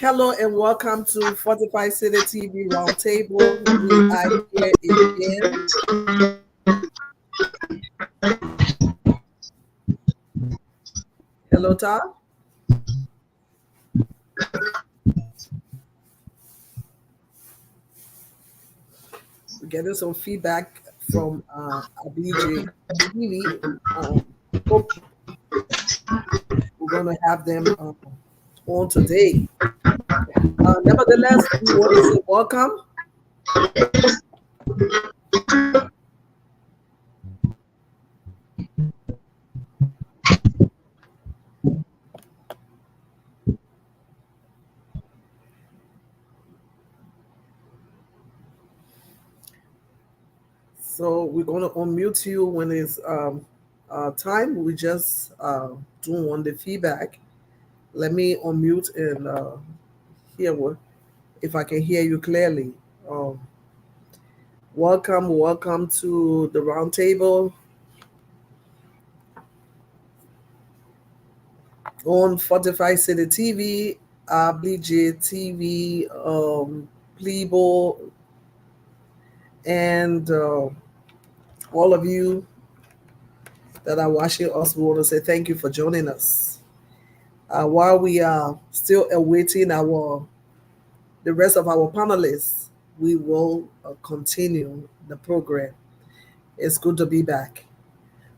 Hello and welcome to Fortify City TV Roundtable. We are here again. Hello, Tom. We're getting some feedback from ABJ TV. Hope we're going to have them on today. Nevertheless, we want to say welcome. So we're going to unmute you when it's time. We just don't want the feedback. Let me unmute and hear what if I can hear you clearly. Welcome to the roundtable on Fortify City TV, BJ TV, Plebo, and all of you that are watching us. We want to say thank you for joining us. While we are still awaiting the rest of our panelists, we will continue the program. It's good to be back.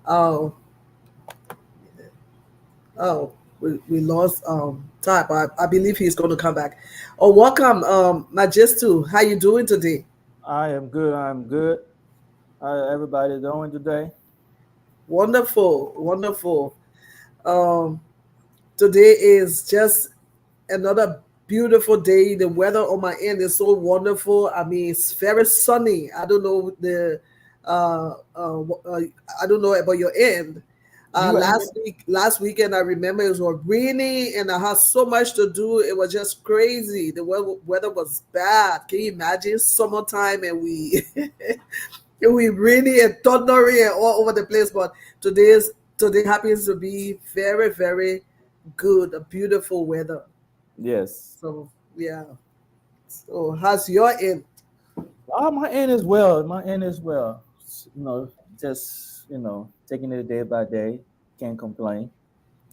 Oh, oh, we lost type. I believe he's going to come back. Oh, welcome, Majestu. How you doing today? I am good. I'm good. How everybody doing today? Wonderful, wonderful. Um, Today is just another beautiful day. The weather on my end is so wonderful. I mean, it's very sunny. I don't know uh, uh, uh I don't know about your end. You ain't Last weekend, I remember it was rainy and I had so much to do. It was just crazy. The weather was bad. Can you imagine summertime and we we rainy and thundery and all over the place? But today happens to be very very good, a beautiful weather. yes. So yeah. So how's your end? My end as well. My end as well. Just taking it day by day. Can't complain.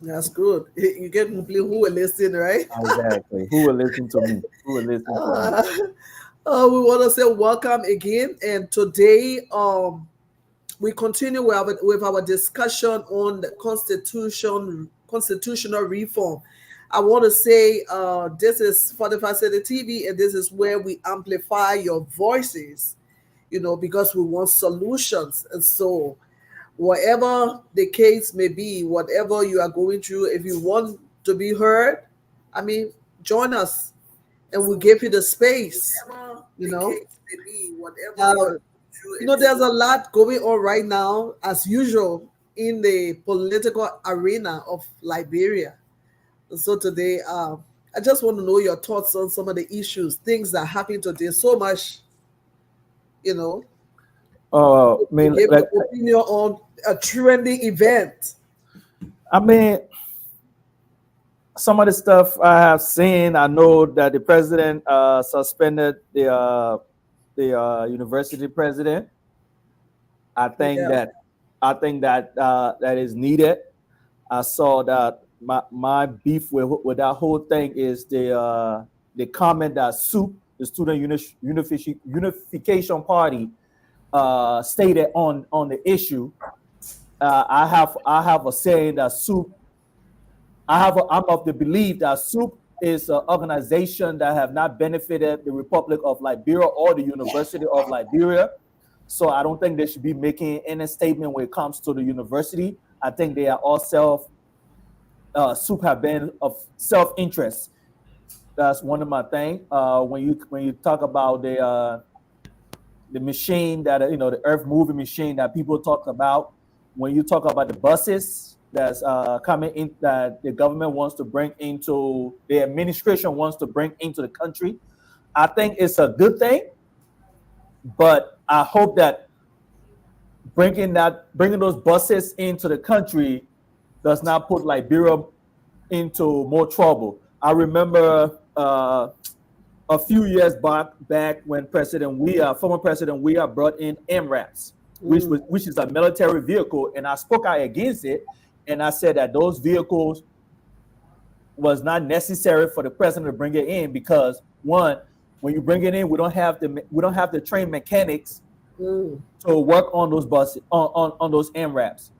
That's good. You get complain who will listen, right? Exactly. Who will listen to me? Who will listen to me? Uh, we want to say welcome again, and today we continue with our discussion on the constitutional reform. I want to say this is 45 City TV, and this is where we amplify your voices, because we want solutions. And so, whatever the case may be, whatever you are going through, if you want to be heard, I mean, join us and we'll give you the space, you know. Uh, there's a lot going on right now, as usual, in the political arena of Liberia. So today, I just want to know your thoughts on some of the issues, things that happen today. So much, you know, I to mean, give like, your opinion on a trending event. I mean, some of the stuff I have seen. I know that the president suspended the university president. I think Yeah. that I think that that is needed. I saw that my beef with that whole thing is the comment that SUP, the Unification Party, stated on the issue. I have a saying that SUP. I'm of the belief that SUP is an organization that have not benefited the Republic of Liberia or the University of Liberia. So I don't think they should be making any statement when it comes to the university. I think they are all SUP have been of self-interest. That's one of my things. When you talk about the machine that the earth moving machine that people talk about, when you talk about the buses that's coming in that the government wants to bring into the administration wants to bring into the country, I think it's a good thing. But I hope that bringing those buses into the country does not put Liberia into more trouble. I remember a few years back when former President Weah brought in MRAPs, which is a military vehicle, and I spoke out against it, and I said that those vehicles was not necessary for the president to bring it in because one, when you bring it in, we don't have the trained mechanics to work on those buses on those MRAPs.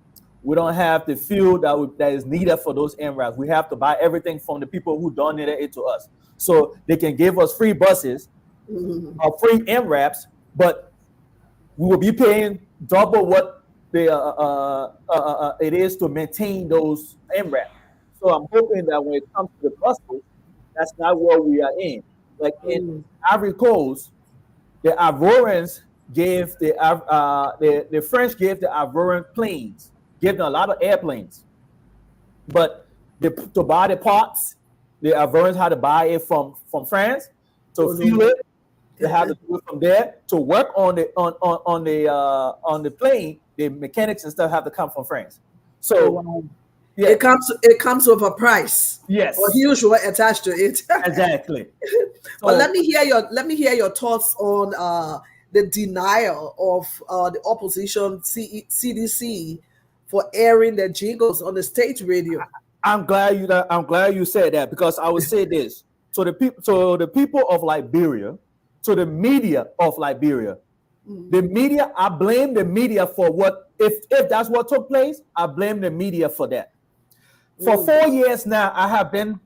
We don't have the fuel that is needed for those MRAPs. We have to buy everything from the people who donated it to us. So they can give us free buses, free MRAPs, but we will be paying double what it is to maintain those MRAPs. So I'm hoping that when it comes to the buses, that's not where we are in. Like in Ivory Coast, the Ivorians gave the French gave the Ivorian planes, gave them a lot of airplanes, but to buy the parts, the Ivorians had to buy it from France to fuel it. They have to do it from there. To work on the plane, the mechanics and stuff have to come from France. So wow. Yeah. It comes with a price. Yes. Or usually attached to it. Exactly. So, but let me hear your thoughts on the denial of the opposition CDC for airing their jingles on the state radio. I'm glad you said that, because I would say this. So the people of Liberia, to the media of Liberia, the media, I blame the media for what, if that's what took place, I blame the media for that. For 4 years now, I have been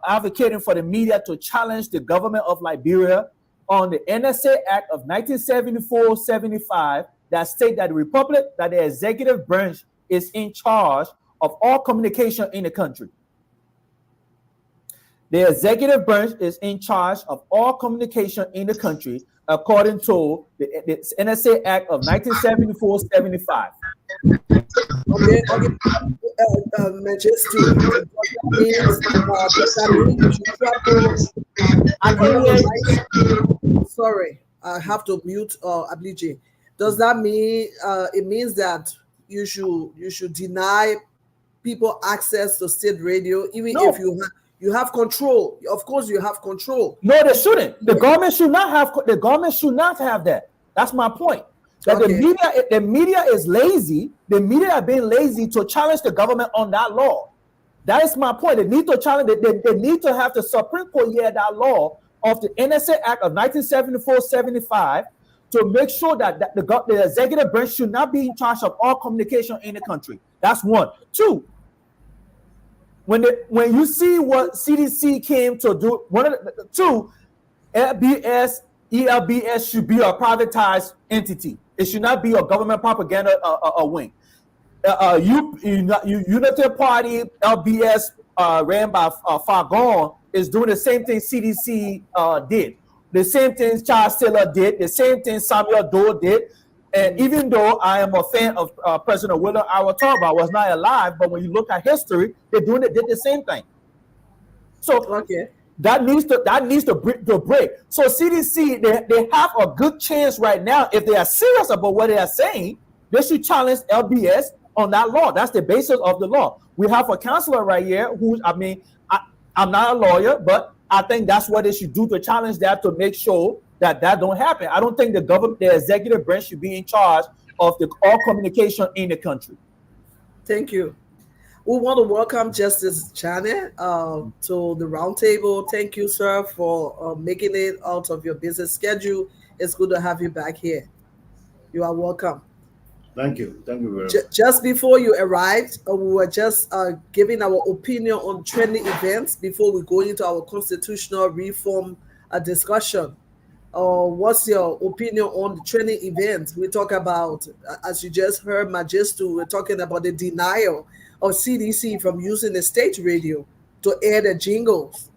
advocating for the media to challenge the government of Liberia on the NSA Act of 1974-75 that state that the executive branch is in charge of all communication in the country. The executive branch is in charge of all communication in the country, according to the NSA Act of 1974-75. Okay. Majesty. Sorry, I have to mute Abliji. Does that mean it means that you should deny people access to state radio, even if you have control? Of course, you have control. No, they shouldn't. The government should not have that. That's my point. That the media is lazy. The media have been lazy to challenge the government on that law. That is my point. They need to challenge it. They need to have the Supreme Court hear that law of the NSA Act of 1974-75 to make sure that the executive branch should not be in charge of all communication in the country. That's one. Two, when you see what CDC came to do, ELBS should be a privatized entity. It should not be a government propaganda wing. Unity Party, LBS, ran by Fargon, is doing the same thing CDC did. The same thing Charles Taylor did. The same thing Samuel Doe did. And even though I am a fan of President William Awataba, I was not alive, but when you look at history, did the same thing. So that needs to break. So CDC, they have a good chance right now. If they are serious about what they are saying, they should challenge LBS on that law. That's the basis of the law. We have a counselor right here who, I'm not a lawyer, but I think that's what they should do to challenge that, to make sure that don't happen. I don't think the executive branch should be in charge of all communication in the country. Thank you. We want to welcome Justice Janet to the roundtable. Thank you, sir, for making it out of your business schedule. It's good to have you back here. You are welcome. Thank you. Thank you very much. Just before you arrived, we were just giving our opinion on trending events before we go into our constitutional reform discussion. What's your opinion on the trending events? We talk about, as you just heard, Majestu, we're talking about the denial of CDC from using the state radio to air the jingles.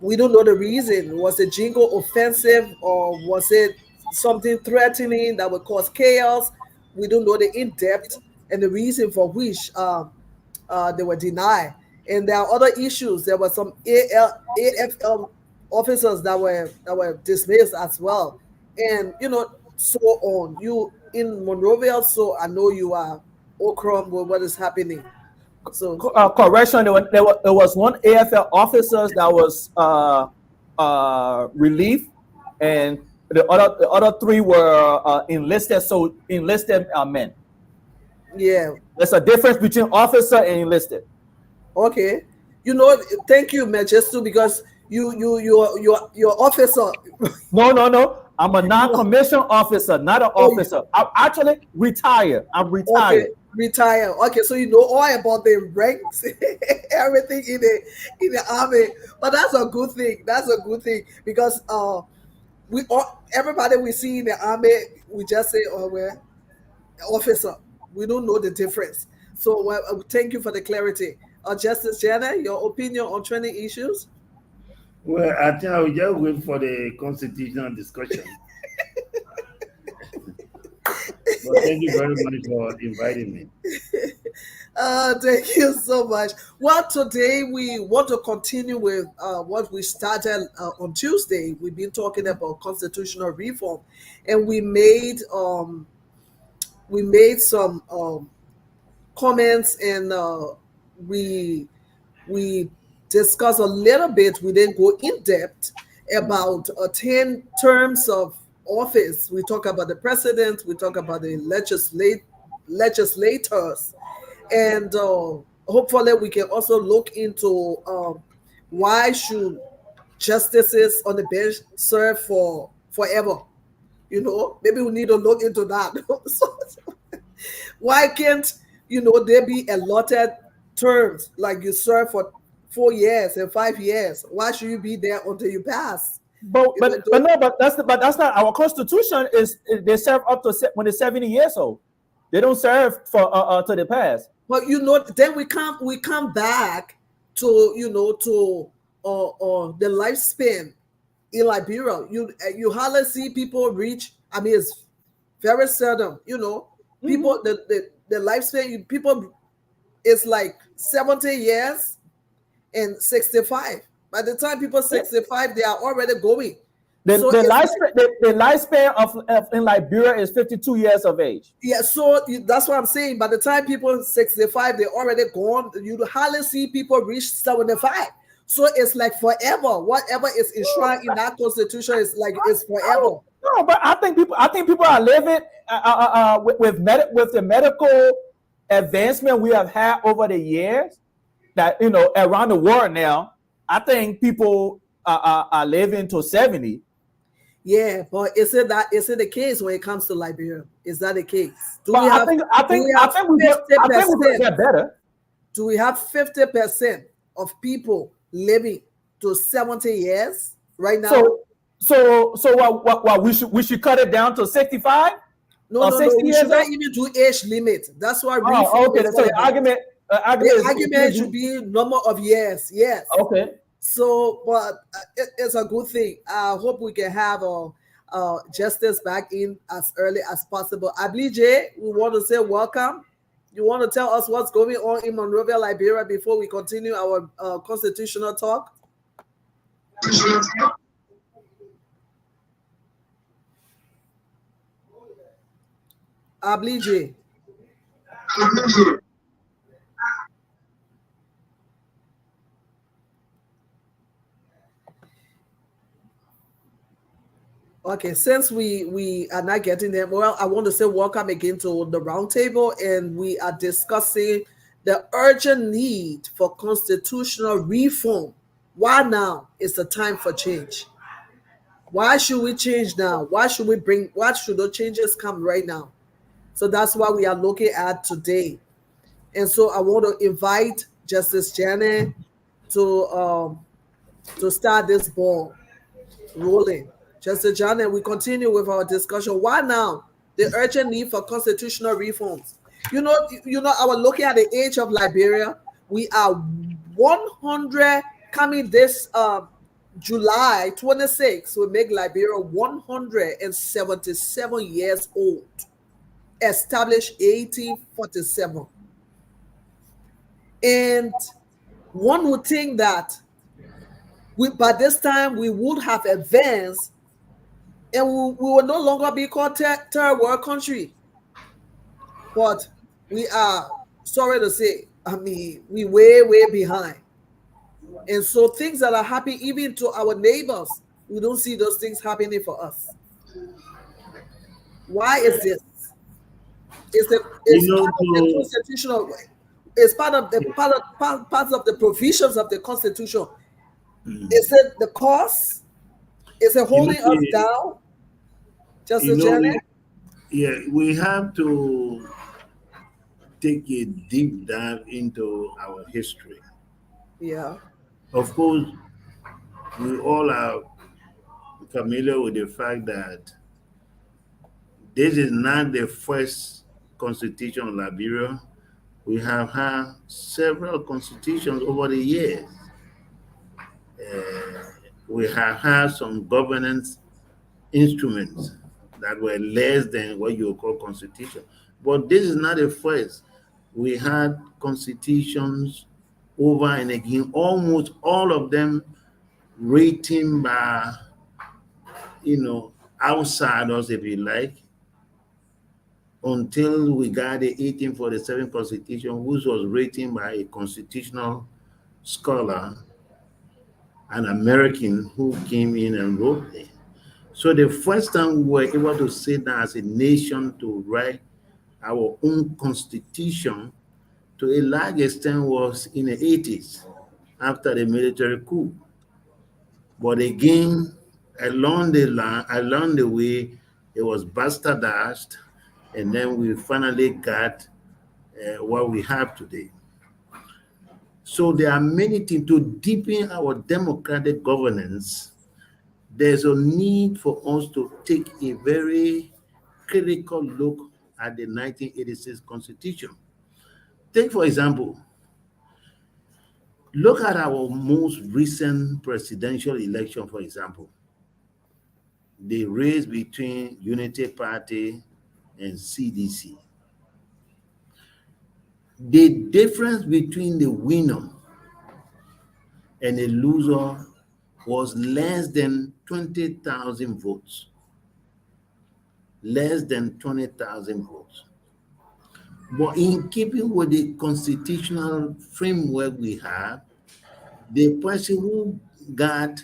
We don't know the reason. Was the jingle offensive, or was it something threatening that would cause chaos? We don't know the in-depth and the reason for which they were denied. And there are other issues. There were some AFL officers that were dismissed as well, and so on. You in Monrovia, so I know you are Okram with what is happening. So correction, there was one AFL officer that was relieved, and the other three were enlisted men. Yeah, there's a difference between officer and enlisted. Okay, thank you, Majestu, because you're officer. No. I'm a non-commissioned officer, not an officer. I'm actually retired. I'm retired. Okay, retired. Okay, so you know all about the ranks, everything in the army. But that's a good thing. That's a good thing, because everybody we see in the army, we just say, "Oh, we're officer." We don't know the difference. So thank you for the clarity. Justice Jenna, your opinion on training issues? Well, I think I will just wait for the constitutional discussion. But thank you very much for inviting me. Thank you so much. Well, today we want to continue with what we started on Tuesday. We've been talking about constitutional reform, and we made some comments, and we discussed a little bit. We didn't go in depth about 10 terms of office. We talk about the president. We talk about the legislators, and hopefully we can also look into why should justices on the bench serve for forever. Maybe we need to look into that. So, why can't there be allotted terms, like you serve for 4 years and 5 years? Why should you be there until you pass? But that's not our constitution. Is they serve up to when they're 70 years old. They don't serve for till they pass. But then we come back to the lifespan in Liberia. You hardly see people reach. I mean, it's very seldom. People the lifespan people is like 70 years and 65. By the time people 65, they are already going. The lifespan of in Liberia is 52 years of age. Yeah, so that's what I'm saying. By the time people 65, they're already gone. You hardly see people reach 75. So it's like forever. Whatever is enshrined in that constitution is like it's forever. No, but I think people are living with the medical advancement we have had over the years. That around the world now, I think people are living to 70. Yeah, but is it the case when it comes to Liberia? Is that the case? I think we get better. Do we have 50% of people living to 70 years right now? So what we should cut it down to 65? No, we should not even do age limit. That's why. Okay. So the argument should be number of years. Yes. Okay. So, but it's a good thing. I hope we can have justice back in as early as possible. Ablije, we want to say welcome. You want to tell us what's going on in Monrovia, Liberia before we continue our constitutional talk? Ablije. Okay, since we are not getting them, well, I want to say welcome again to the roundtable, and we are discussing the urgent need for constitutional reform. Why now is the time for change? Why should we change now? Why should the changes come right now? So that's what we are looking at today. And so I want to invite Justice Janet to start this ball rolling. Justice Janet, we continue with our discussion. Why now? The urgent need for constitutional reforms. I was looking at the age of Liberia. We are 100 coming this July 26. We make Liberia 177 years old. Established 1847. And one would think that by this time we would have advanced, and we will no longer be called third world country. But we are, sorry to say, we way behind. And so things that are happening even to our neighbors, we don't see those things happening for us. Why is this? It's part of the constitutional way. It's part of parts of the provisions of the Constitution. Is it the cause? Is it holding us down? Justice Janet? We have to take a deep dive into our history. Yeah. Of course, we all are familiar with the fact that this is not the first constitution of Liberia. We have had several constitutions over the years. We have had some governance instruments that were less than what you would call constitution. But this is not the first. we had constitutions over and again, almost all of them written by, outsiders, if you like, until we got the 1847 Constitution, which was written by a constitutional scholar, an American who came in and wrote it. So the first time we were able to sit down as a nation to write our own constitution to a large extent was in the 80s after the military coup. But again, along the way, it was bastardized, and then we finally got what we have today. So there are many things to deepen our democratic governance. There's a need for us to take a very critical look at the 1986 Constitution. Take, for example, look at our most recent presidential election, for example. The race between Unity Party and CDC. The difference between the winner and the loser was less than 20,000 votes. Less than 20,000 votes. But in keeping with the constitutional framework we have, the person who got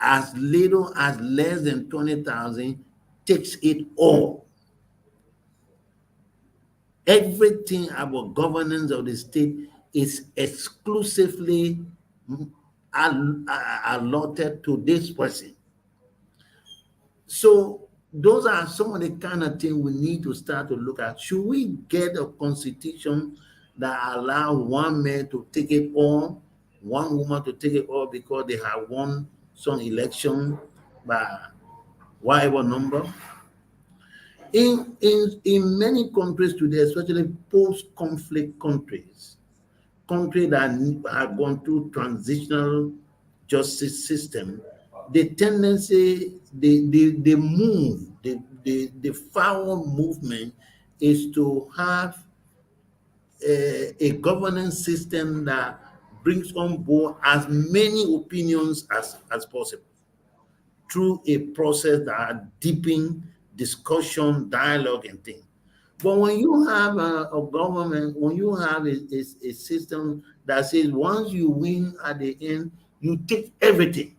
as little as less than 20,000 takes it all. Everything about governance of the state is exclusively allotted to this person. So those are some of the kind of things we need to start to look at. Should we get a constitution that allows one man to take it all, one woman to take it all because they have won some election by whatever number? In many countries today, especially post-conflict countries that have gone through transitional justice system, the tendency, the move, the forward movement is to have a governance system that brings on board as many opinions as possible through a process that deepens discussion, dialogue, and things. But when you have a government, when you have a system that says once you win at the end, you take everything,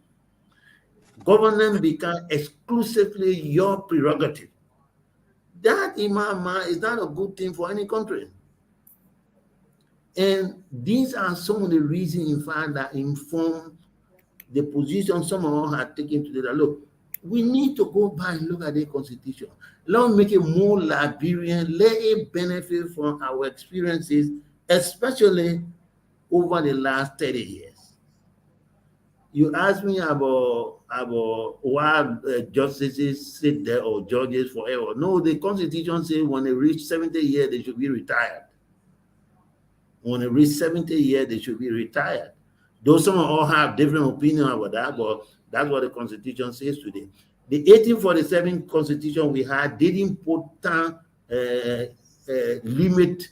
governance becomes exclusively your prerogative. That, in my mind, is not a good thing for any country. And these are some of the reasons, in fact, that inform the position some of us have taken today. That, look, we need to go back and look at the Constitution. Let's make it more Liberian. Let it benefit from our experiences, especially over the last 30 years. You asked me about why justices sit there or judges forever. No, the Constitution says when they reach 70 years, they should be retired. When they reach 70 years, they should be retired. Though some of us have different opinions about that, but that's what the Constitution says today. The 1847 Constitution we had didn't put down limit,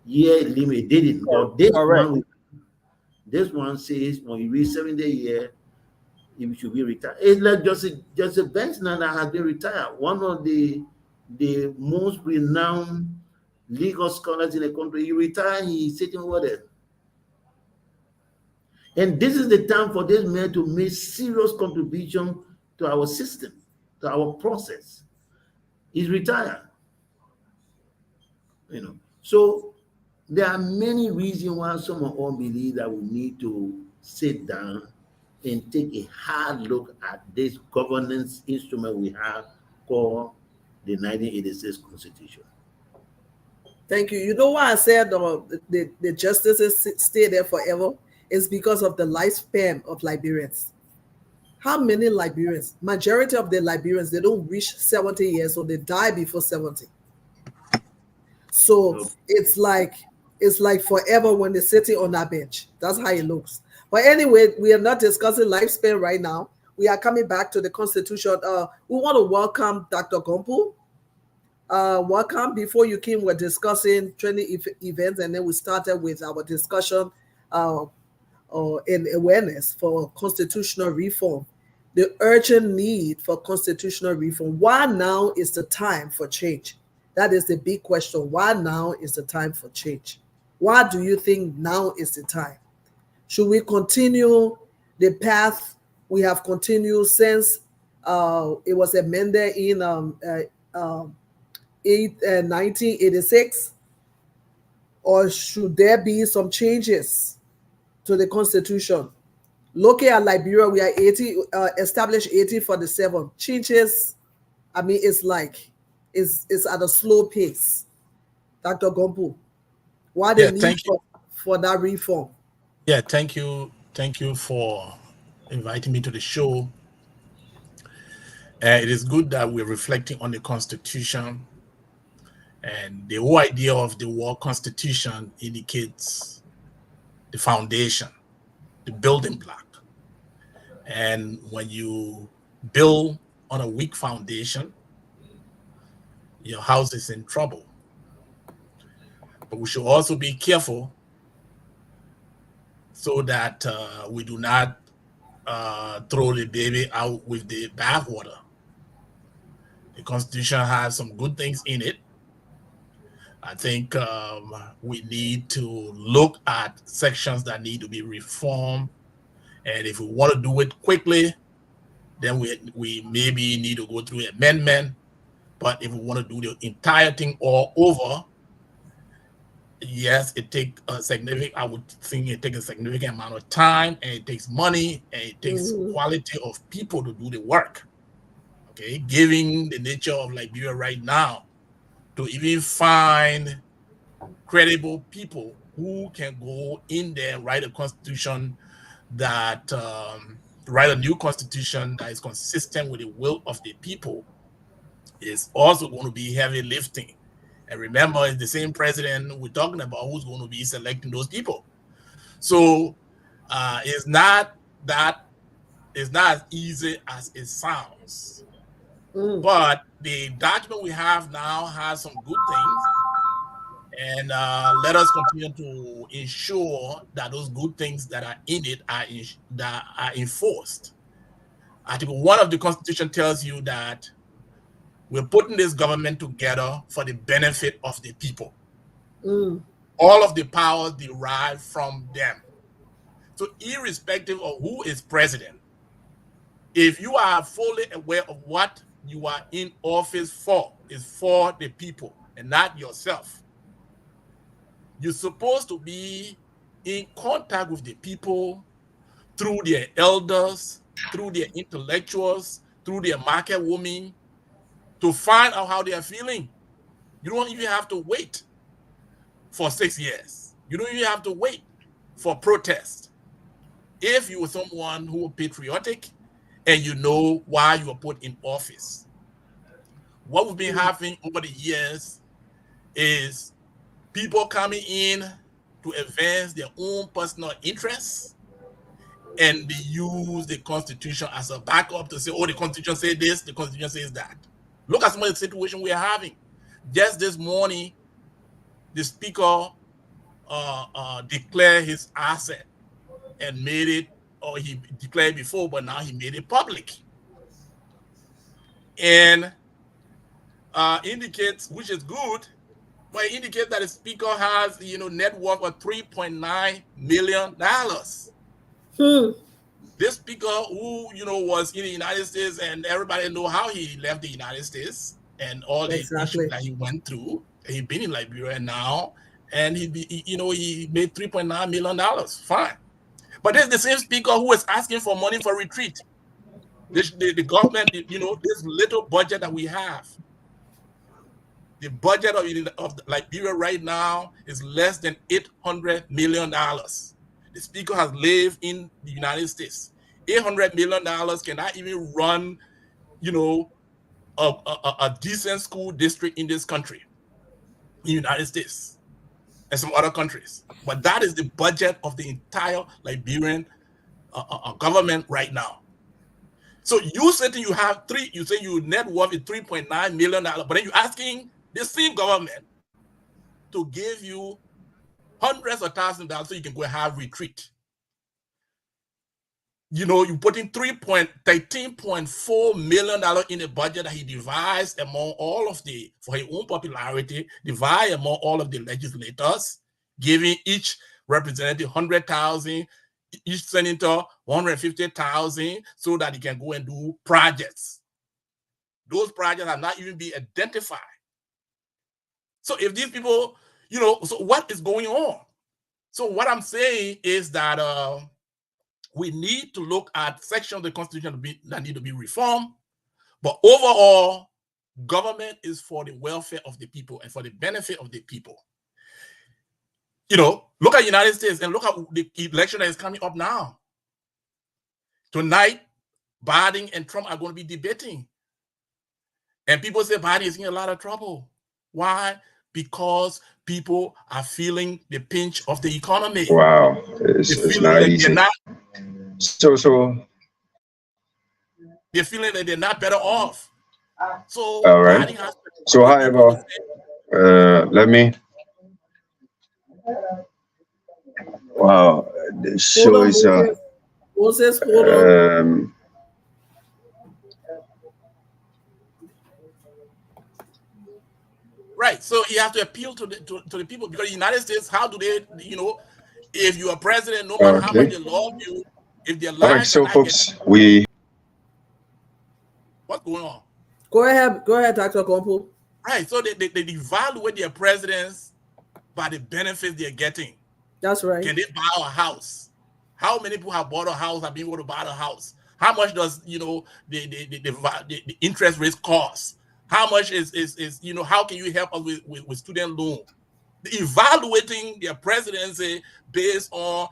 year limit, didn't. But this one says when you reach 70 years, you should be retired. It's like Joseph Benson that has been retired, one of the most renowned legal scholars in the country. He retired, he's sitting over there. And this is the time for this man to make serious contribution to our system, to our process. He's retired. So there are many reasons why some of us believe that we need to sit down and take a hard look at this governance instrument we have called the 1986 Constitution. Thank you. You know why I said the justices stay there forever? It's because of the lifespan of Liberians. How many Liberians? Majority of the Liberians, they don't reach 70 years, so they die before 70. So it's like forever when they're sitting on that bench. That's how it looks. But anyway, we are not discussing lifespan right now. We are coming back to the Constitution. We want to welcome Dr. Gompo. Welcome. Before you came, we're discussing training events, and then we started with our discussion uh, in awareness for constitutional reform, the urgent need for constitutional reform. Why now is the time for change? That is the big question. Why now is the time for change? Why do you think now is the time? Should we continue the path we have continued since it was amended in 1986? Or should there be some changes to the Constitution? Looking at Liberia, we are established 1847. Changes, I mean, it's at a slow pace. Dr. Gompo, why the need for that reform? Yeah, thank you for inviting me to the show. It is good that we're reflecting on the Constitution, and the whole idea of the word Constitution indicates the foundation, the building block. And when you build on a weak foundation, your house is in trouble. But we should also be careful so that we do not throw the baby out with the bathwater. The Constitution has some good things in it. I think we need to look at sections that need to be reformed. And if we want to do it quickly, then we maybe need to go through amendment. But if we want to do the entire thing all over, yes, it takes a significant, I would think it takes a significant amount of time, and it takes money, and it takes quality of people to do the work. Okay, given the nature of Liberia right now, to even find credible people who can go in there and write a constitution that, write a new constitution that is consistent with the will of the people is also going to be heavy lifting. And remember, it's the same president we're talking about who's going to be selecting those people. So it's not as easy as it sounds. But the document we have now has some good things. And let us continue to ensure that those good things that are in it are enforced. Article 1 of the Constitution tells you that we're putting this government together for the benefit of the people. All of the powers derive from them. So irrespective of who is president, if you are fully aware of what you are in office for, is for the people and not yourself, you're supposed to be in contact with the people through their elders, through their intellectuals, through their market women, to find out how they are feeling. You don't even have to wait for 6 years. You don't even have to wait for protest. If you are someone who is patriotic and you know why you were put in office. What we've been having over the years is people coming in to advance their own personal interests, and they use the Constitution as a backup to say, oh, the Constitution says this, the Constitution says that. Look at some of the situation we are having. Just this morning, the Speaker declared his asset and made it, or he declared before, but now he made it public. And indicates, which is good, but it indicates that the Speaker has, net worth of $3.9 million. This Speaker who, was in the United States, and everybody know how he left the United States and all the issues that he went through. He's been in Liberia now, and he made $3.9 million. Fine. But there's the same Speaker who is asking for money for retreat. The government, this little budget that we have, the budget of Liberia right now is less than $800 million. The Speaker has lived in the United States. $800 million cannot even run, a decent school district in this country, in the United States, and some other countries. But that is the budget of the entire Liberian government right now. So you said you have you say your net worth is $3.9 million, but then you're asking the same government to give you hundreds of thousands of dollars so you can go and have retreat. You know, you put in $13.4 million in a budget that he devised among all of for his own popularity, divided among all of the legislators, giving each representative 100,000, each senator 150,000, so that he can go and do projects. Those projects are not even being identified. So if these people, you know, so what is going on? So what I'm saying is that we need to look at sections of the Constitution that need to be reformed. But overall, government is for the welfare of the people and for the benefit of the people. You know, look at the United States and look at the election that is coming up now. Tonight, Biden and Trump are going to be debating. And people say Biden is in a lot of trouble. Why? Because people are feeling the pinch of the economy. Wow, it's not easy. So they're feeling that they're not better off. So all right. So however, let me. Wow, the show is right. So you have to appeal to the people, because the United States, how do they, you know, if you are president, no matter how much they love you, if they're lying. All right, so folks, what's going on? Go ahead, Dr. Kompo. Right. So they evaluate their presidents by the benefits they're getting. That's right. Can they buy a house? How many people have bought a house, have been able to buy a house? How much does, you know, the interest rate cost? How much is you know, how can you help us with student loan? Evaluating their presidency based on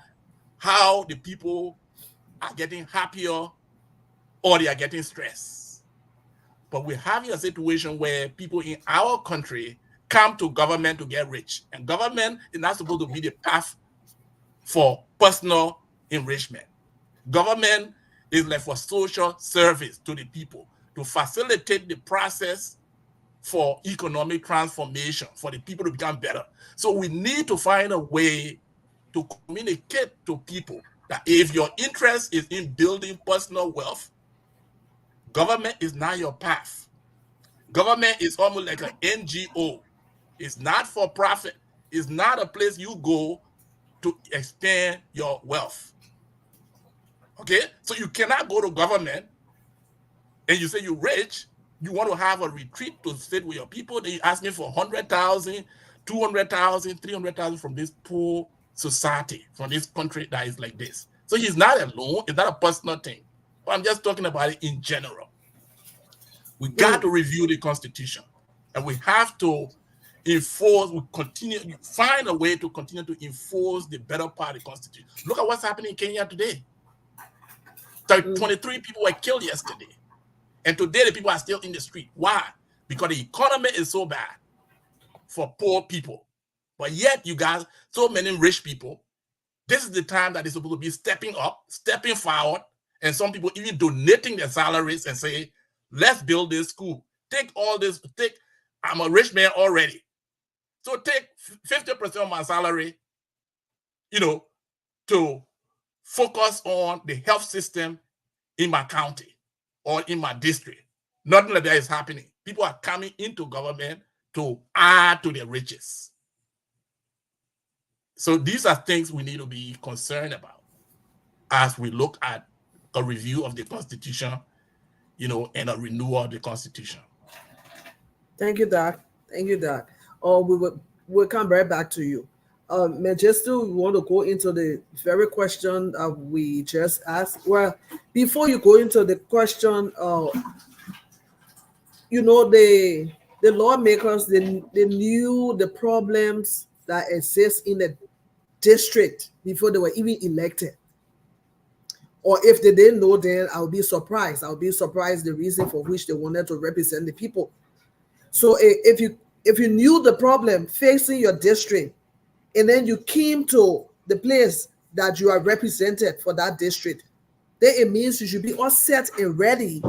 how the people are getting happier or they are getting stressed. But we're having a situation where people in our country come to government to get rich. And government is not supposed to be the path for personal enrichment. Government is like for social service to the people, to facilitate the process for economic transformation, for the people to become better. So we need to find a way to communicate to people that if your interest is in building personal wealth, government is not your path. Government is almost like an NGO. It's not for profit. It's not a place you go to expand your wealth. Okay? So you cannot go to government and you say you're rich, you want to have a retreat to sit with your people, then you're asking for 100,000, 200,000, 300,000 from this poor society, from this country that is like this. So he's not alone. It's not a personal thing. But I'm just talking about it in general. We got to review the Constitution, and we have to enforce, find a way to continue to enforce the better part of the Constitution. Look at what's happening in Kenya today. 23 people were killed yesterday. And today the people are still in the street. Why? Because the economy is so bad for poor people. But yet you got so many rich people. This is the time that they're supposed to be stepping up, stepping forward, and some people even donating their salaries and say, let's build this school. Take all this, I'm a rich man already. So take 50% of my salary, you know, to focus on the health system in my county or in my district. Nothing like that is happening. People are coming into government to add to their riches. So these are things we need to be concerned about as we look at a review of the Constitution, you know, and a renewal of the Constitution. Thank you, Doc. Thank you, Doc. We'll come right back to you. Mengistu, we want to go into the very question we just asked. Well, before you go into the question, you know, the lawmakers, they knew the problems that exist in the district before they were even elected. Or if they didn't know, then I'll be surprised. I'll be surprised the reason for which they wanted to represent the people. So if you knew the problem facing your district, and then you came to the place that you are represented for that district, then it means you should be all set and ready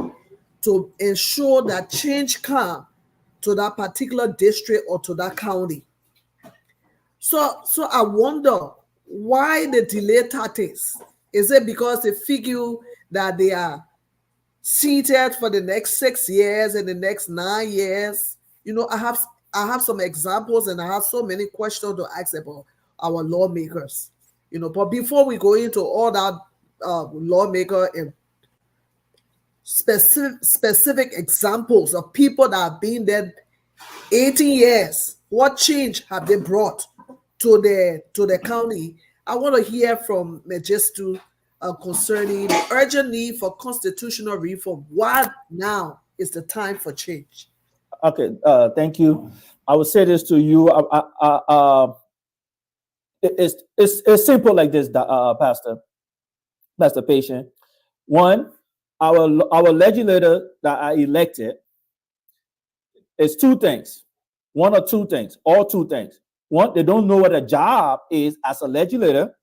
to ensure that change comes to that particular district or to that county. So I wonder why the delay tactics. Is it because they figure that they are seated for the next 6 years and the next 9 years? You know, I have some examples and I have so many questions to ask about our lawmakers. You know, but before we go into all that lawmaker and specific examples of people that have been there 18 years, what change have they brought to the county? I want to hear from Mengistu concerning the urgent need for constitutional reform. Why now is the time for change? Okay, thank you. I will say this to you. It's simple like this, Pastor Patient. One, our legislators that are elected is two things. One or two things, or two things. One, they don't know what a job is as a legislator,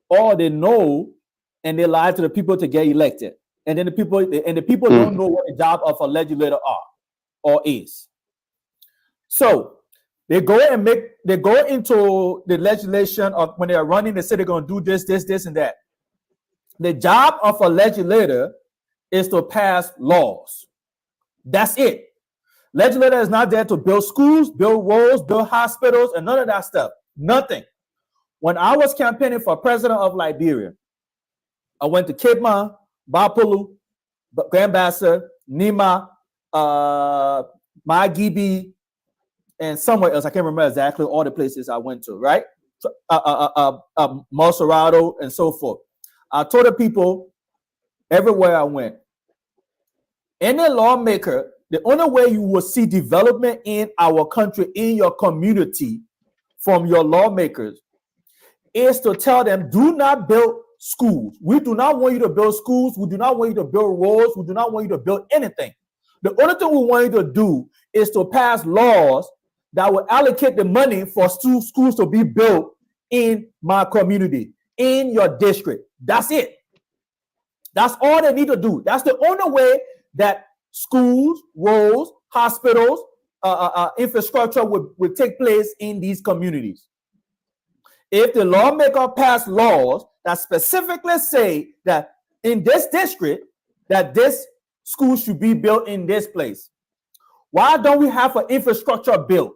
or they know and they lie to the people to get elected. And then the people don't know what the job of a legislator are or is. So they go into the legislation of when they are running, they say they're going to do this, and that. The job of a legislator is to pass laws. That's it. Legislator is not there to build schools, build roads, build hospitals, and none of that stuff. Nothing. When I was campaigning for president of Liberia, I went to Cape Mount, Bapulu, Grand Bassa, Nima, Magibi, and somewhere else. I can't remember exactly all the places I went to, right? Monserrado and so forth. I told the people everywhere I went, any lawmaker, the only way you will see development in our country, in your community, from your lawmakers, is to tell them, do not build schools. We do not want you to build schools. We do not want you to build roads. We do not want you to build anything. The only thing we want you to do is to pass laws that will allocate the money for schools to be built in my community, in your district. That's it. That's all they need to do. That's the only way that schools, roads, hospitals, infrastructure would take place in these communities. If the lawmaker pass laws that specifically say that in this district, that this school should be built in this place, why don't we have an infrastructure bill?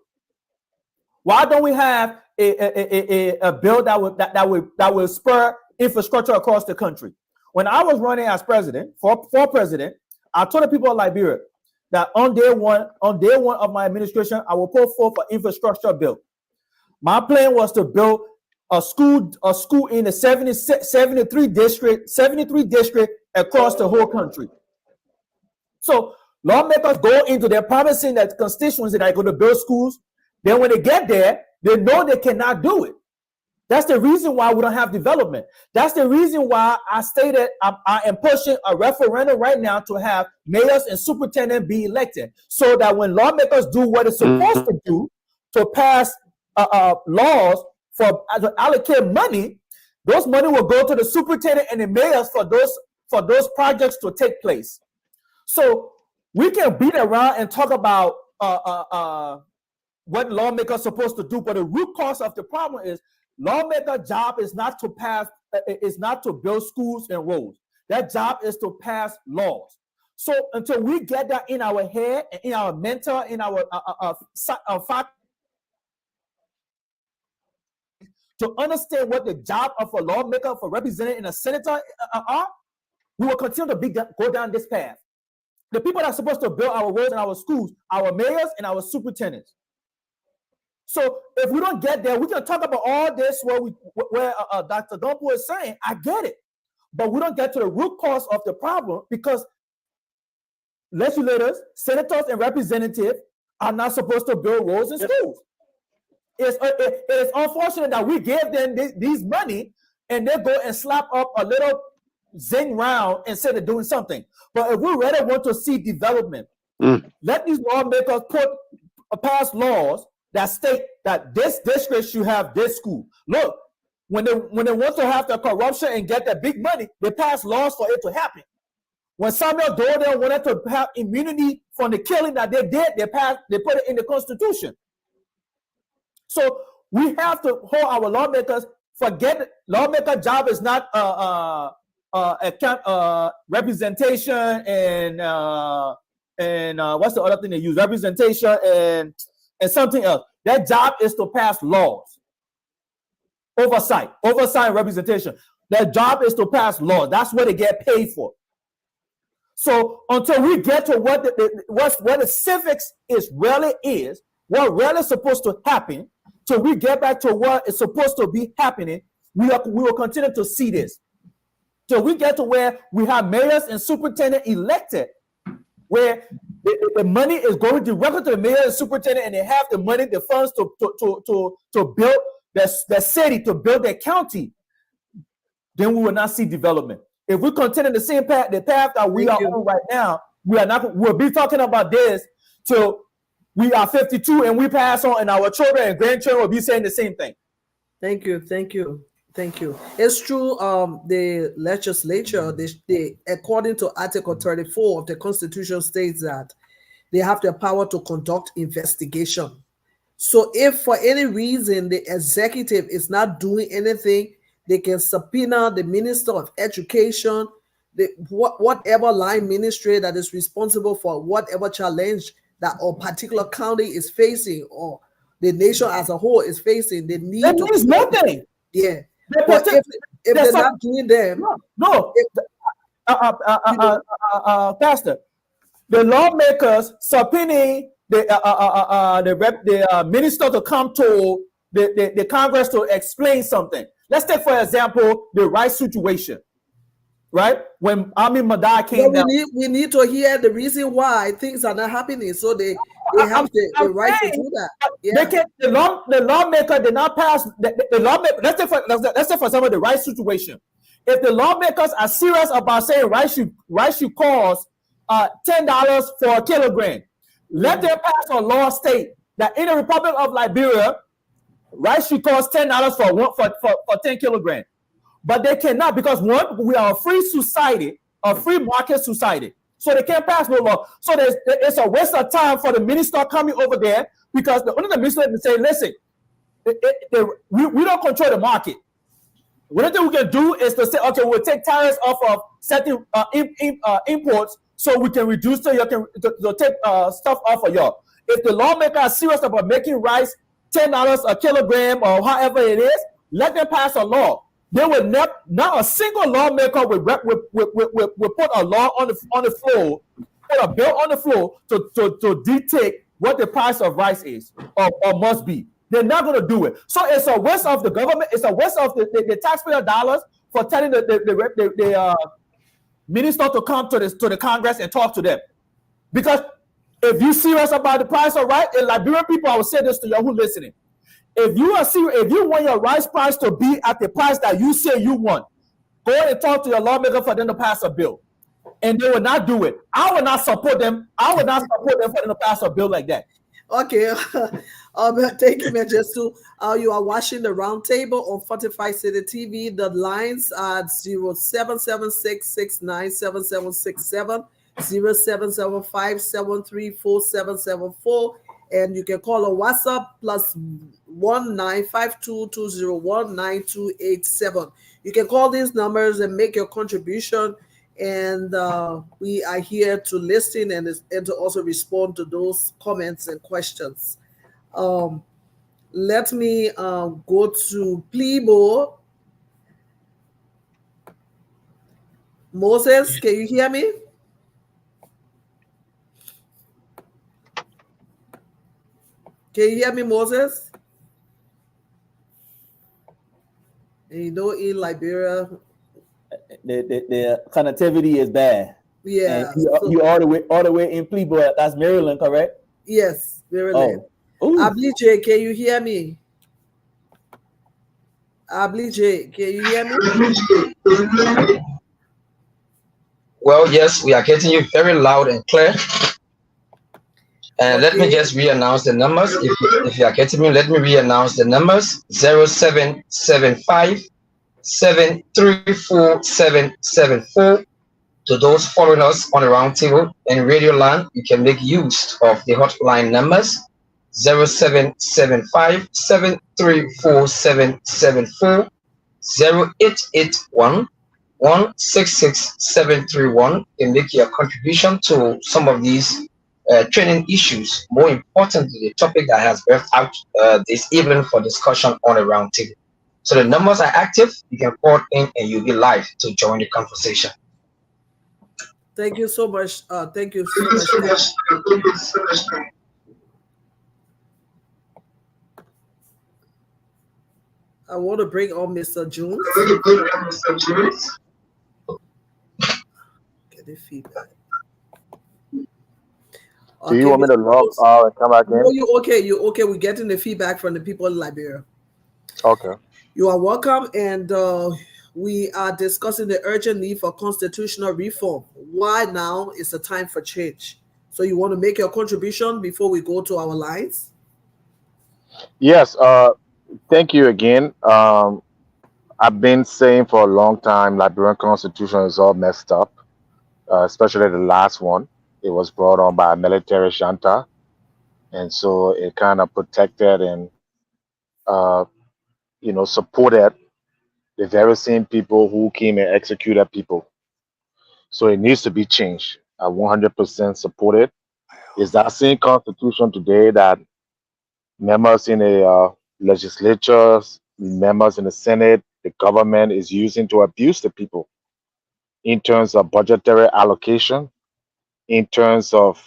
Why don't we have a bill that will spur infrastructure across the country? When I was running as president, for president, I told the people of Liberia that on day one of my administration, I will put forth an infrastructure bill. My plan was to build a school in the 73 district across the whole country. So lawmakers go into their promising that constituents that are going to build schools. Then when they get there, they know they cannot do it. That's the reason why we don't have development. That's the reason why I stated I am pushing a referendum right now to have mayors and superintendents be elected, so that when lawmakers do what it's supposed to do, to pass laws to allocate money, those money will go to the superintendent and the mayors for those projects to take place. So we can beat around and talk about what lawmakers are supposed to do, but the root cause of the problem is lawmaker job is not to build schools and roads. That job is to pass laws. So until we get that in our head, in our mental, in our to understand what the job of a lawmaker, for representative and a senator are, we will continue to go down this path. The people that are supposed to build our roads and our schools, our mayors and our superintendents. So if we don't get there, we can talk about all this where Dr. Gompo is saying, I get it. But we don't get to the root cause of the problem, because legislators, senators, and representatives are not supposed to build roads and schools. It's unfortunate that we give them these money and they go and slap up a little zing round and say they're doing something. But if we really want to see development, let these lawmakers pass laws that state that this district should have this school. Look, when they want to have the corruption and get the big money, they pass laws for it to happen. When Samuel Dolan wanted to have immunity from the killing that they did. They put it in the Constitution. So we have to hold our lawmakers. Forget lawmaker job is not representation and what's the other thing they use? Representation and something else. Their job is to pass laws. Oversight and representation. Their job is to pass laws. That's what they get paid for. So until we get to what the civics what really is supposed to happen, till we get back to what is supposed to be happening, we will continue to see this. Till we get to where we have mayors and superintendent elected, where the money is going directly to the mayor and superintendent, and they have the money, the funds to build their city, to build their county, then we will not see development. If we continue the same path, the path that we are on right now, we'll be talking about this till we are 52 and we pass on, and our children and grandchildren will be saying the same thing. Thank you. It's true. The legislature, they according to Article 34 of the Constitution, states that they have the power to conduct investigation. So if for any reason the executive is not doing anything, they can subpoena the Minister of Education, whatever line ministry that is responsible for whatever challenge that a particular county is facing or the nation as a whole is facing. They need that means nothing. Yeah. But if they're not doing them, Pastor, the lawmakers subpoenaing the minister to come to the Congress to explain something. Let's take, for example, the rice situation, right? When Amin Madai came down. We need to hear the reason why things are not happening, so they have the right to do that. Yeah. The lawmaker did not pass the lawmaker. Let's take for example the rice situation. If the lawmakers are serious about saying rice should cost $10 for a kilogram, let them pass a law state that in the Republic of Liberia, rice should cost $10 for 10 kilograms. But they cannot, because one, we are a free society, a free market society. So they can't pass no law. So it's a waste of time for the minister coming over there, because the minister can say, listen, we don't control the market. One thing we can do is to say, okay, we'll take tariffs off of certain imports so we can reduce take stuff off of y'all. If the lawmaker is serious about making rice $10 a kilogram or however it is, let them pass a law. They will not a single lawmaker will put a law on the floor, put a bill on the floor to dictate what the price of rice is or must be. They're not going to do it. So it's a waste of the government. It's a waste of the taxpayer dollars for telling the minister to come to the Congress and talk to them. Because if you're serious about the price of rice, and Liberian people, I will say this to you who listening. If you are serious, if you want your rice price to be at the price that you say you want, go and talk to your lawmaker for them to pass a bill. And they will not do it. I will not support them. I will not support them for them to pass a bill like that. Okay. Thank you, Majestu. You are watching the roundtable on Fortify City TV. The lines are 0776697767, 0775734774. And you can call on WhatsApp +19522019287. You can call these numbers and make your contribution. And we are here to listen and to also respond to those comments and questions. Let me go to Plebo. Moses, can you hear me? Can you hear me, Moses? And you know, in Liberia, the connectivity is bad. Yeah. You all the way in Plebo. That's Maryland, correct? Yes, Maryland. Oh. Ablige, can you hear me? Ablige, can you hear me? Well, yes, we are getting you very loud and clear. And let me just re-announce the numbers. If you are getting me, let me re-announce the numbers. 0775 734774, To those following us on the roundtable in Radio Land, you can make use of the hotline numbers 0775 734 774, 0881 166 731. You can make your contribution to some of these training issues. More importantly, the topic that has birthed out this evening for discussion on a roundtable. So the numbers are active. You can call in and you'll be live to join the conversation. Thank you so much. Thank you so much. I want to bring on Mr. Jones. Get the feedback. Do you want me to log out and come back in? No, you okay. We're getting the feedback from the people in Liberia. Okay. You are welcome, and we are discussing the urgent need for constitutional reform. Why now is the time for change? So you want to make your contribution before we go to our lines? Yes. Thank you again. I've been saying for a long time, Liberian Constitution is all messed up, especially the last one. It was brought on by a military junta, and so it kind of protected and supported the very same people who came and executed people. So it needs to be changed. I 100% support it. It's that same constitution today that members in the legislatures, members in the Senate, the government is using to abuse the people in terms of budgetary allocation, in terms of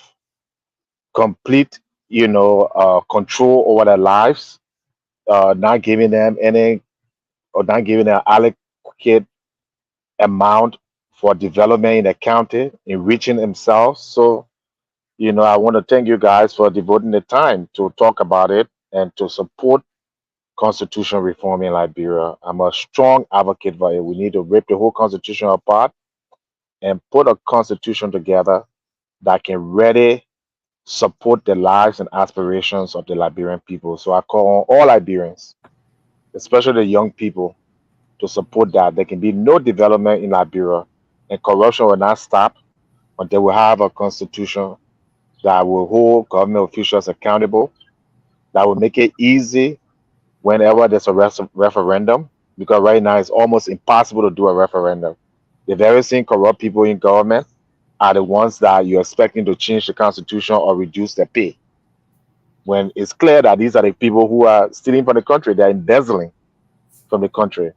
complete, control over their lives, not giving them any, or not giving them adequate amount for development in the county, enriching themselves. So, I want to thank you guys for devoting the time to talk about it and to support constitutional reform in Liberia. I'm a strong advocate for it. We need to rip the whole constitution apart and put a constitution together that can really support the lives and aspirations of the Liberian people. So I call on all Liberians, especially the young people, to support that. There can be no development in Liberia, and corruption will not stop until we have a constitution that will hold government officials accountable, that will make it easy whenever there's a referendum, because right now it's almost impossible to do a referendum. The very same corrupt people in government are the ones that you're expecting to change the constitution or reduce their pay, when it's clear that these are the people who are stealing from the country, they're embezzling from the country.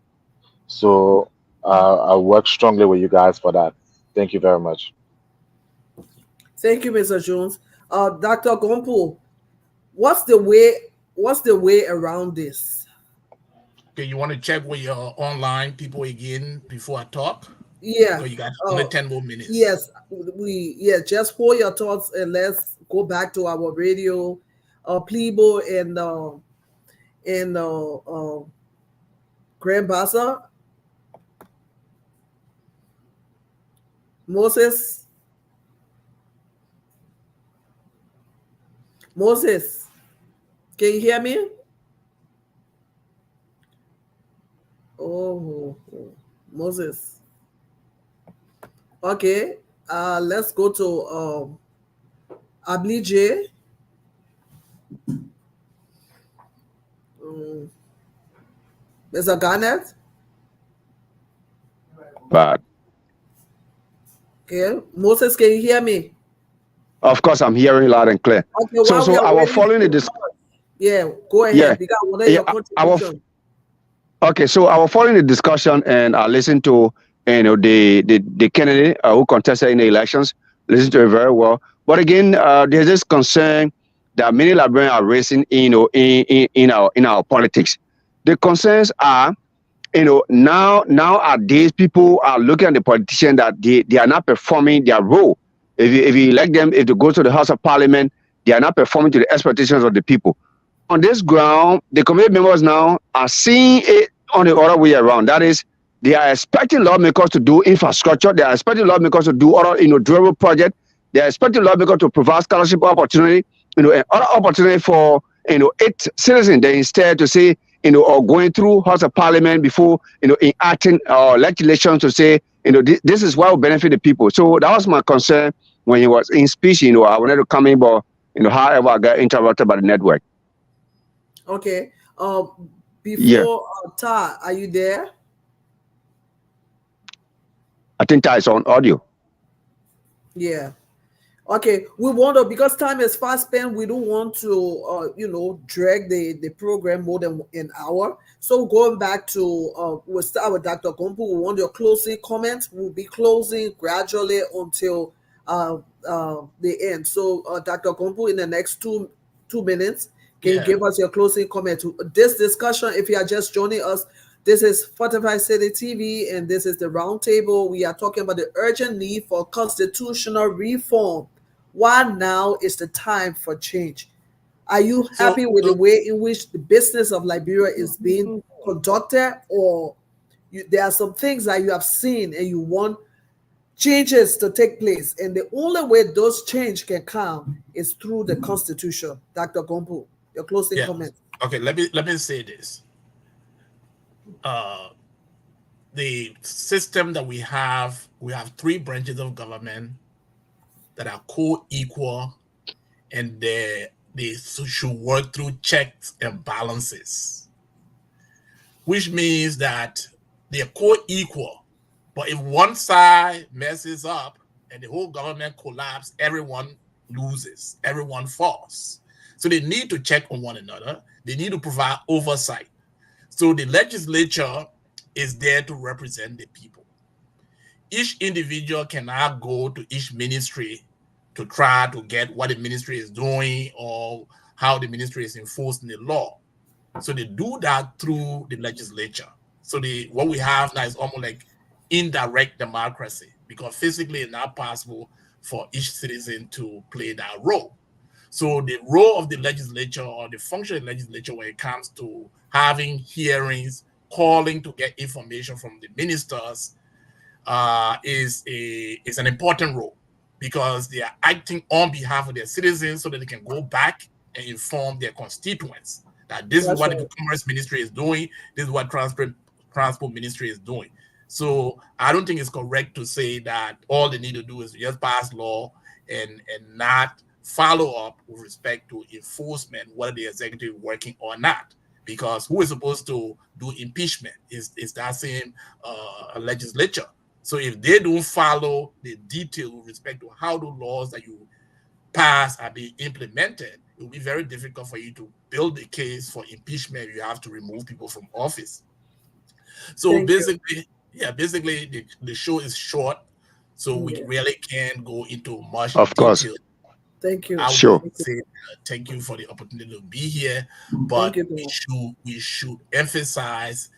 So I work strongly with you guys for that. Thank you very much. Thank you, Mr. Jones. Dr. Gompo, what's the way around this? Okay, you want to check with your online people again before I talk? Yeah. So you got only 10 more minutes. Yes, just hold your thoughts and let's go back to our radio. Plebo and Grand Bassa. Moses, can you hear me? Oh, Moses. Okay, let's go to Abli J. Mr. Garnett. But okay, Moses, can you hear me? Of course, I'm hearing loud and clear. Okay, so I was following the discussion. Yeah, go ahead. Okay, so I was following the discussion and I listened to the candidate who contested in the elections. Listened to it very well. But again, there's this concern that many Liberians are raising, in our politics. The concerns are, nowadays people are looking at the politicians that they are not performing their role. If you elect them, if they go to the House of Parliament, they are not performing to the expectations of the people. On this ground, the committee members now are seeing it on the other way around. That is, they are expecting lawmakers to do infrastructure. They are expecting lawmakers to do other, durable projects. They are expecting lawmakers to provide scholarship opportunity, and other opportunity for, its citizens. They instead to say, or going through House of Parliament before, enacting legislation to say, this is what will benefit the people. So that was my concern when he was in speech. I wanted to come in, but however, I got interrupted by the network. Okay. Before Ta, are you there? I think Ta is on audio. Yeah. Okay, we want to, because time is fast spent, we don't want to, drag the program more than an hour. So going back to, we'll start with Dr. Gompo. We want your closing comments. We'll be closing gradually until the end. So Dr. Gompo, in the next two minutes, can you give us your closing comment to this discussion? If you are just joining us, this is Fortified City TV, and this is the roundtable. We are talking about the urgent need for constitutional reform. Why now is the time for change? Are you happy with the way in which the business of Liberia is being conducted, or there are some things that you have seen and you want changes to take place? And the only way those change can come is through the Constitution. Dr. Gompo, your closing comment. Okay, let me say this. The system that we have three branches of government that are co-equal, and they should work through checks and balances, which means that they're co-equal. But if one side messes up and the whole government collapses, everyone loses, everyone falls. So they need to check on one another. They need to provide oversight. So the legislature is there to represent the people. Each individual cannot go to each ministry to try to get what the ministry is doing or how the ministry is enforcing the law. So they do that through the legislature. So what we have now is almost like indirect democracy, because physically it's not possible for each citizen to play that role. So the role of the legislature, or the function of the legislature when it comes to having hearings, calling to get information from the ministers, is an important role, because they are acting on behalf of their citizens so that they can go back and inform their constituents that this is what the Commerce Ministry is doing, this is what Transport Ministry is doing. So I don't think it's correct to say that all they need to do is just pass law and not follow up with respect to enforcement, whether the executive is working or not. Because who is supposed to do impeachment is that same legislature. So if they don't follow the detail with respect to how the laws that you pass are being implemented, it will be very difficult for you to build a case for impeachment. You have to remove people from office. So basically the show is short, so we really can't go into much detail. Thank you. Sure. Say, thank you for the opportunity to be here, but we should emphasize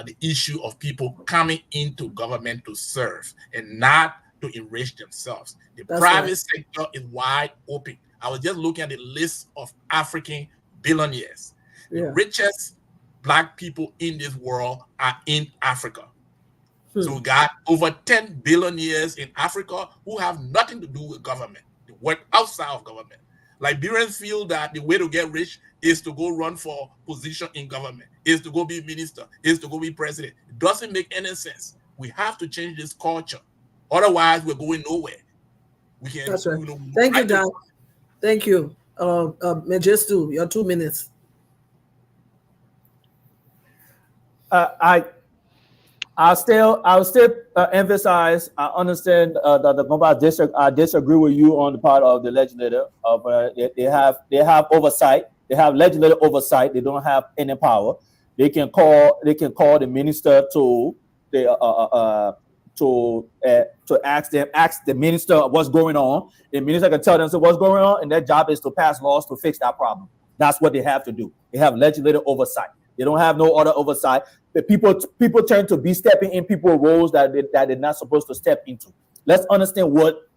the issue of people coming into government to serve and not to enrich themselves. The private sector is wide open. I was just looking at the list of African billionaires. The richest Black people in this world are in Africa. So we got over 10 billionaires in Africa who have nothing to do with government. They work outside of government. Liberians feel that the way to get rich is to go run for position in government, is to go be minister, is to go be president. It doesn't make any sense. We have to change this culture. Otherwise, we're going nowhere. We can. That's right. Thank you, Dan. Thank you. Majestu, your 2 minutes. I'll still emphasize. I understand that I disagree with you on the part of the legislature. They have oversight. They have legislative oversight. They don't have any power. They can call the minister to ask the minister what's going on. The minister can tell them what's going on, and their job is to pass laws to fix that problem. That's what they have to do. They have legislative oversight. They don't have no other oversight. The people turn to be stepping in people's roles that they're not supposed to step into. Let's understand what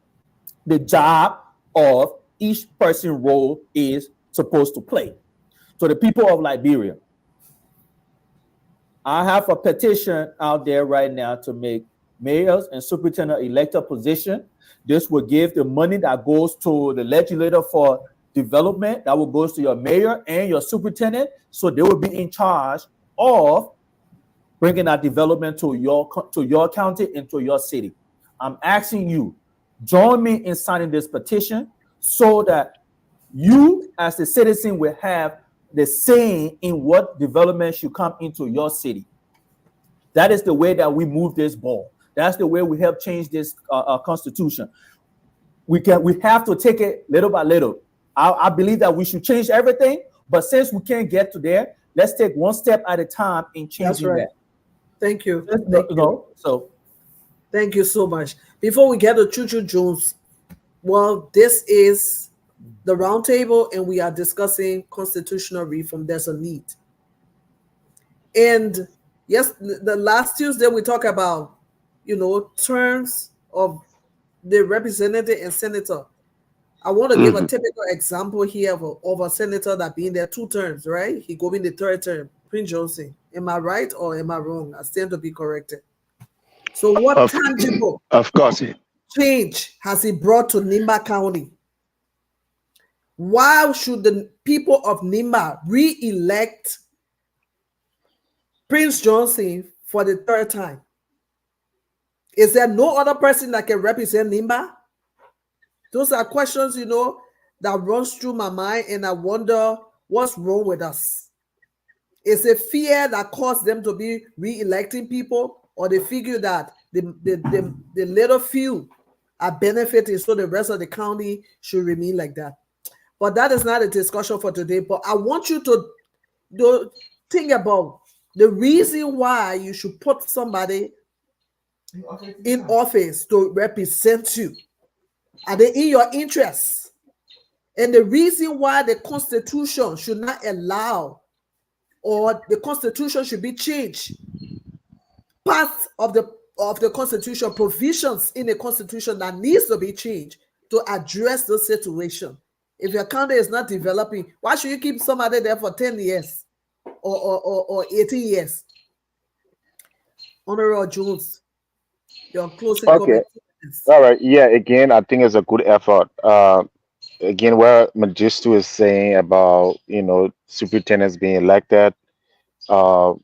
the job of each person's role is supposed to play. So the people of Liberia, I have a petition out there right now to make mayors and superintendent elected position. This will give the money that goes to the legislator for development, that will go to your mayor and your superintendent, so they will be in charge of bringing that development to your county and to your city. I'm asking you, join me in signing this petition so that you as a citizen will have the say in what development should come into your city. That is the way that we move this ball. That's the way we help change this constitution. We have to take it little by little. I believe that we should change everything, but since we can't get to there, let's take one step at a time in changing that. Thank you. Thank you so much. Before we get to Choo-Choo Jones, well, this is the roundtable, and we are discussing constitutional reform. There's a need. And yes, the last Tuesday we talked about, terms of the representative and senator. I want to give a typical example here of a senator that being there 2 terms, right? He going the 3rd term, Prince Johnson. Am I right or am I wrong? I stand to be corrected. So what tangible change has he brought to Nimba County? Why should the people of Nimba re-elect Prince Johnson for the 3rd time? Is there no other person that can represent Nimba? Those are questions, that runs through my mind, and I wonder what's wrong with us. Is it fear that caused them to be re-electing people, or they figure that the little few are benefiting, so the rest of the county should remain like that? But that is not a discussion for today. But I want you to think about the reason why you should put somebody in office to represent you. Are they in your interests? And the reason why the Constitution should not allow, or the Constitution should be changed, parts of the Constitution, provisions in the Constitution that needs to be changed to address the situation. If your county is not developing, why should you keep somebody there for 10 years or 18 years? Honorable Jones, your closing comment. All right. Yeah. Again, I think it's a good effort. Again, where Magistu is saying about superintendents being elected, and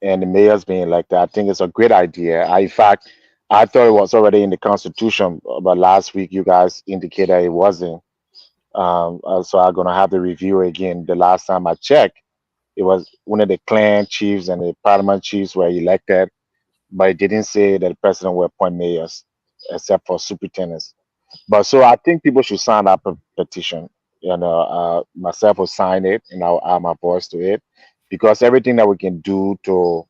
the mayors being elected, I think it's a great idea. In fact, I thought it was already in the Constitution, but last week you guys indicated it wasn't. So I'm gonna have to review it again. The last time I checked, it was one of the clan chiefs and the parliament chiefs were elected, but it didn't say that the president will appoint mayors, except for superintendents. But so I think people should sign that petition. Myself will sign it, and I'll add my voice to it, because everything that we can do to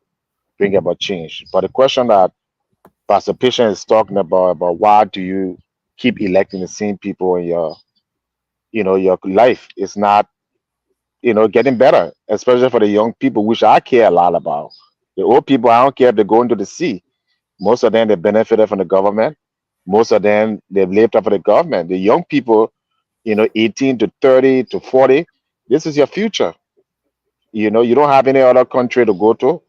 bring about change. But the question that Pastor Patient is talking about why do you keep electing the same people in your life is not getting better, especially for the young people, which I care a lot about. The old people, I don't care if they go into the sea. Most of them, they benefited from the government. Most of them, they've lived up for the government. The young people, 18 to 30 to 40, this is your future. You don't have any other country to go to.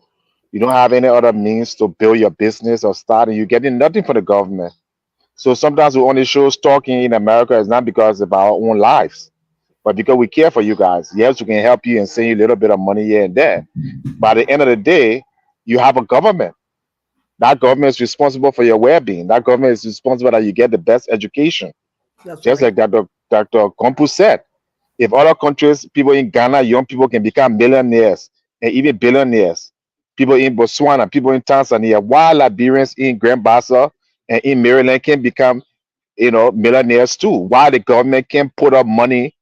You don't have any other means to build your business or start, and you're getting nothing from the government. So sometimes we only show talking in America is not because of our own lives, but because we care for you guys. Yes, we can help you and send you a little bit of money here and there. But at the end of the day, you have a government. That government is responsible for your well-being. That government is responsible that you get the best education. That's Just right. like Dr. Kompu said, if other countries, people in Ghana, young people can become millionaires and even billionaires, people in Botswana, people in Tanzania, while Liberians in Grand Bassa and in Maryland can become, millionaires too. Why the government can put up money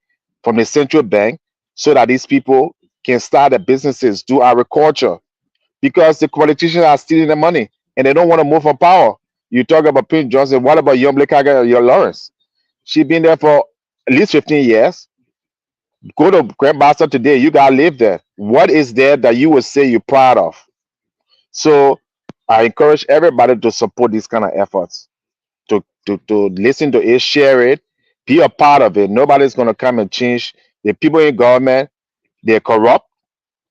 from the central bank so that these people can start their businesses, do agriculture, because the politicians are stealing the money and they don't want to move from power. You talk about Prince Johnson. What about Yumble Kaga or your Lawrence? She's been there for at least 15 years. Go to Grand Bassa today. You gotta live there. What is there that you would say you're proud of? So I encourage everybody to support these kind of efforts, to listen to it, share it, be a part of it. Nobody's gonna come and change. The people in government, they're corrupt.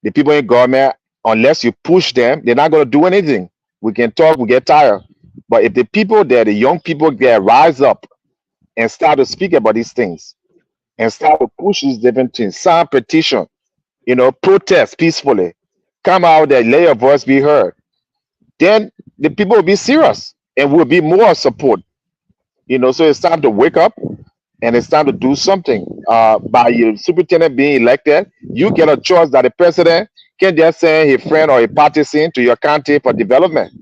The people in government, unless you push them, they're not gonna do anything. We can talk, we get tired. But if the people there, the young people there rise up and start to speak about these things and start to push these different things, sign petition, protest peacefully, come out there, let your voice be heard, then the people will be serious and will be more support. So it's time to wake up and it's time to do something. By your superintendent being elected, you get a choice that the president can just send his friend or a partisan to your county for development.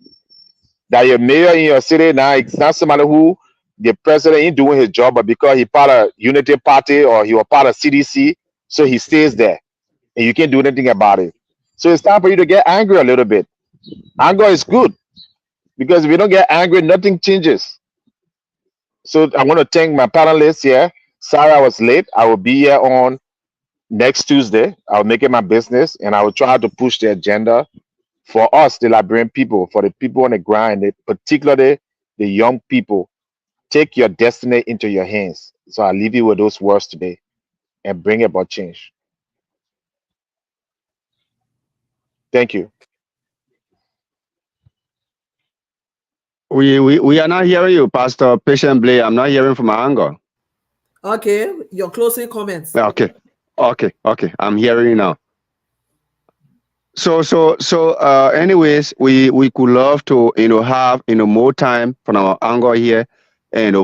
That your mayor in your city now, it's not somebody who the president ain't doing his job, but because he part of Unity Party or he was part of CDC, so he stays there and you can't do anything about it. So it's time for you to get angry a little bit. Anger is good because if you don't get angry, nothing changes. So I want to thank my panelists here. Sorry I was late. I will be here on next Tuesday. I'll make it my business and I will try to push the agenda for us, the Liberian people, for the people on the ground, particularly the young people. Take your destiny into your hands. So I leave you with those words today and bring about change. Thank you. We are not hearing you, Pastor Patient Blay. I'm not hearing from Ango. Okay, your closing comments. Okay. I'm hearing you now. So anyways, we could love to have more time from our Ango here,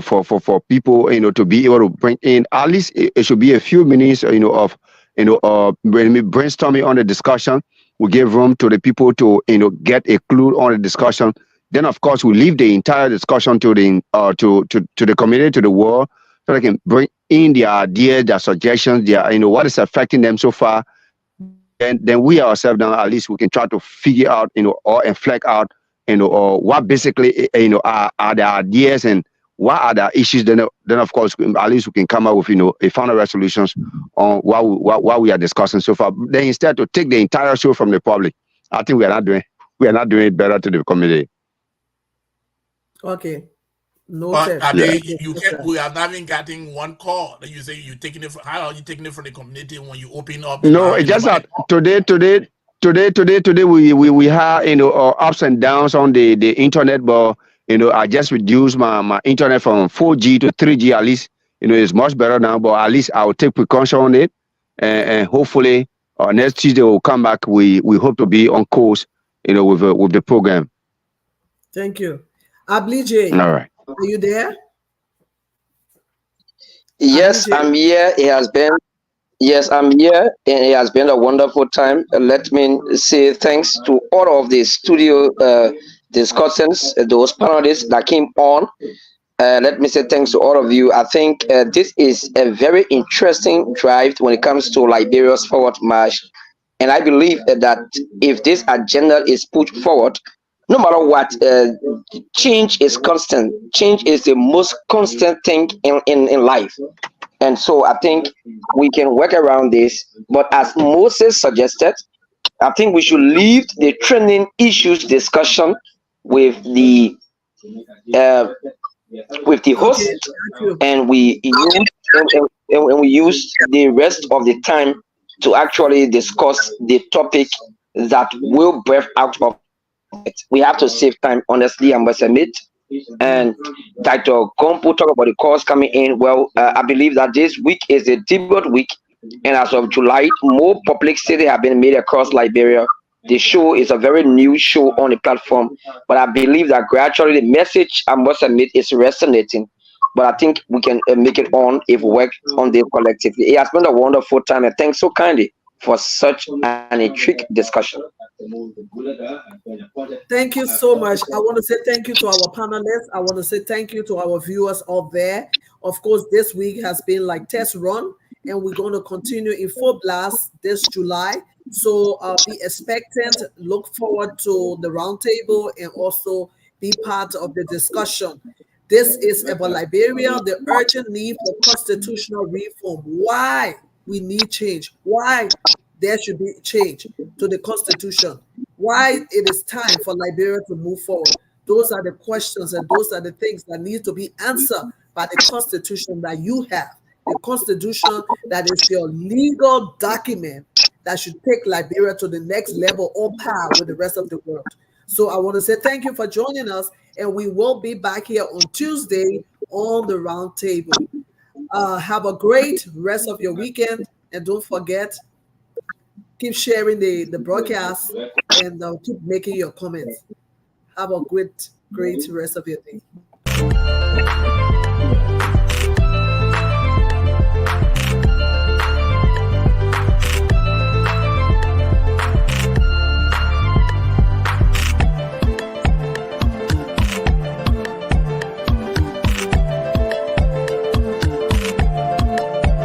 for people to be able to bring in at least it should be a few minutes of brainstorming on the discussion. We give room to the people to get a clue on the discussion. Then of course we leave the entire discussion to the community, to the world, so they can bring in their ideas, their suggestions, their what is affecting them so far. And then we ourselves now at least we can try to figure out or inflect out or what basically are the ideas and what are the issues. Then of course at least we can come up with a final resolutions on what we are discussing so far. Then instead to take the entire show from the public, I think we are not doing it better to the community. Okay. No, we are not even getting one call that you say you're taking it. How are you taking it from the community when you open up? No, it's just that today we have ups and downs on the internet, but I just reduced my internet from 4G to 3G at least. It's much better now, but at least I'll take precaution on it, and hopefully next Tuesday we'll come back. We hope to be on course, with the program. Thank you, Abli. All right. Are you there? Yes, I'm here. I'm here, and it has been a wonderful time. Let me say thanks to all of the studio discussants, those panelists that came on. Let me say thanks to all of you. I think this is a very interesting drive when it comes to Liberia's Forward March. And I believe that if this agenda is put forward, no matter what, change is constant. Change is the most constant thing in life. And so I think we can work around this. But as Moses suggested, I think we should leave the trending issues discussion with the host, and we use the rest of the time to actually discuss the topic that will birth out of it. We have to save time, honestly, I must admit. And Dr. Gompo talk about the calls coming in. Well, I believe that this week is a debate week, and as of July, more publicity have been made across Liberia. The show is a very new show on the platform, but I believe that gradually the message, I must admit, is resonating. But I think we can make it on if we work on this collectively. It has been a wonderful time, and thanks so kindly for such an intriguing discussion. Thank you so much. I want to say thank you to our panelists. I want to say thank you to our viewers out there. Of course, this week has been like test run, and we're going to continue in full blast this July. So be expectant, look forward to the roundtable, and also be part of the discussion. This is about Liberia, the urgent need for constitutional reform. Why we need change? Why there should be change to the constitution? Why it is time for Liberia to move forward? Those are the questions, and those are the things that need to be answered by the constitution that you have. The constitution that is your legal document that should take Liberia to the next level or par with the rest of the world. So I want to say thank you for joining us, and we will be back here on Tuesday on the round table. Have a great rest of your weekend, and don't forget, keep sharing the broadcast and keep making your comments. Have a great rest of your day.